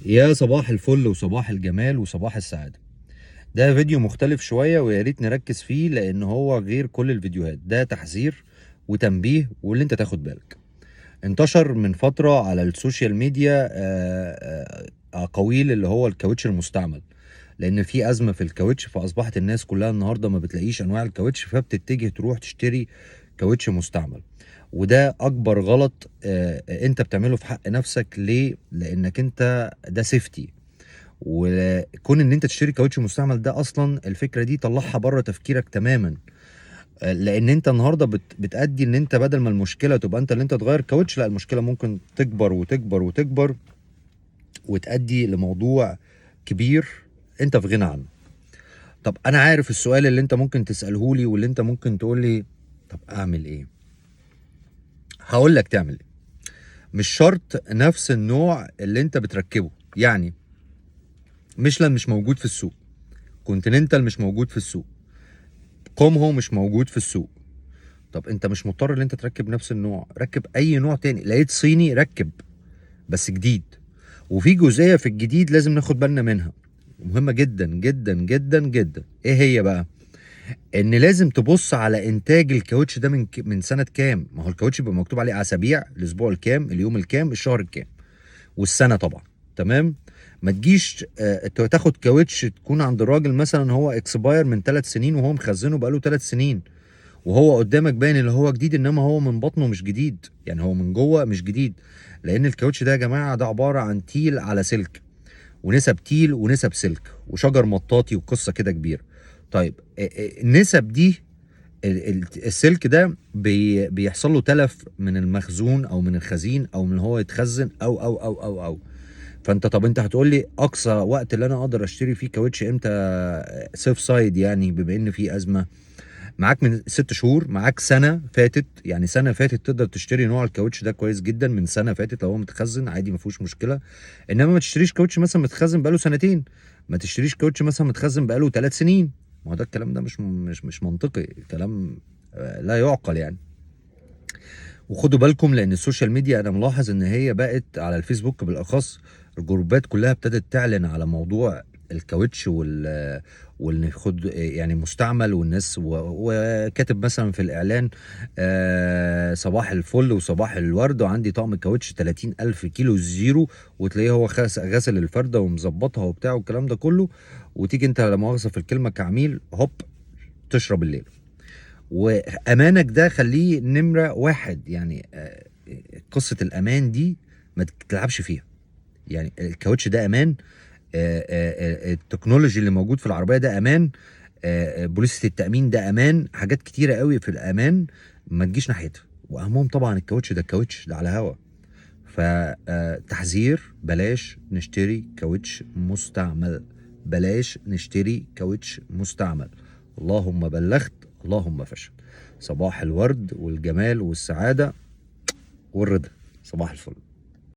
يا صباح الفل وصباح الجمال وصباح السعادة. ده فيديو مختلف شوية ويا ريت نركز فيه لأن هو غير كل الفيديوهات. ده تحذير وتنبيه واللي انت تاخد بالك. انتشر من فترة على السوشيال ميديا أقاويل اللي هو الكاوتش المستعمل، لأن في أزمة في الكاوتش، فأصبحت الناس كلها النهاردة ما بتلاقيش أنواع الكاوتش فبتتجه تروح تشتري كاوتش مستعمل. وده أكبر غلط انت بتعمله في حق نفسك. ليه؟ لأنك انت ده سيفتي، وكون ان انت تشتري كاوتش مستعمل ده اصلا الفكره دي طلعها بره تفكيرك تماما. لان انت النهارده بتأدي ان انت بدل ما المشكله تبقى انت اللي انت تغير كاوتش، لا، المشكله ممكن تكبر وتكبر وتكبر وتأدي لموضوع كبير انت في غنى عنه. طب انا عارف السؤال اللي انت ممكن تسأله لي واللي انت ممكن تقول لي طب اعمل ايه؟ هقول لك تعمل ايه. مش شرط نفس النوع اللي انت بتركبه، يعني ميشلان مش موجود في السوق، كونتيننتال مش موجود في السوق، كومهو مش موجود في السوق. طب انت مش مضطر ان انت تركب نفس النوع، ركب اي نوع تاني. لقيت صيني ركب بس جديد. وفي جزئية في الجديد لازم ناخد بالنا منها، مهمة جدا جدا جدا جدا. ايه هي بقى؟ ان لازم تبص على انتاج الكاوتش ده من سنة كام. ما هو الكاوتش بيبقى مكتوب عليه اسابيع، الاسبوع الكام، اليوم الكام، الشهر الكام، والسنة طبعا. تمام. ما تجيش تاخد كاوتش تكون عند الراجل مثلا هو اكسباير من 3 سنين وهو مخزنه بقاله 3 سنين، وهو قدامك باين اللي هو جديد، انما هو من بطنه مش جديد، يعني هو من جوه مش جديد. لان الكاوتش ده يا جماعه ده عباره عن تيل على سلك، ونسب تيل ونسب سلك وشجر مطاطي وقصه كده كبيره. طيب النسب دي، السلك ده بيحصل له تلف من المخزون او من الخزين او من هو يتخزن او. فانت طب انت هتقول لي اقصى وقت اللي انا اقدر اشتري فيه كاوتش امتى؟ سيف سايد يعني، بما ان في ازمه معاك من 6 شهور، معاك سنه فاتت، يعني سنه فاتت تقدر تشتري نوع الكاوتش ده كويس جدا من سنه فاتت لو هو متخزن عادي ما فيهوش مشكله. انما ما تشتريش كاوتش مثلا متخزن بقاله سنتين، ما تشتريش كاوتش مثلا متخزن بقاله 3 سنين. ما هو ده الكلام ده مش منطقي، الكلام لا يعقل يعني. وخدوا بالكم لان السوشيال ميديا انا ملاحظ ان هي بقت على الفيسبوك بالاخص، الجروبات كلها ابتدت تعلن على موضوع الكاوتش وان خد يعني مستعمل، والناس وكاتب مثلا في الاعلان صباح الفل وصباح الورد وعندي طقم كاوتش 30,000 كيلو زيرو، وتلاقيه هو غسل الفردة ومظبطها وبتاع والكلام ده كله، وتيجي انت لا مؤاخذة في الكلمة كعميل هوب تشرب الليل. وامانك ده خليه نمره واحد يعني. قصه الامان دي ما تلعبش فيها. يعني الكاوتش ده امان، التكنولوجي اللي موجود في العربيه ده امان، بوليسة التامين ده امان، حاجات كتيره قوي في الامان ما تجيش ناحيتها. واهمهم طبعا الكاوتش ده، الكاوتش ده على هوا. فتحذير، بلاش نشتري كاوتش مستعمل، بلاش نشتري كاوتش مستعمل. اللهم بلغت اللهم فشل. صباح الورد والجمال والسعادة والرضا. صباح الفل.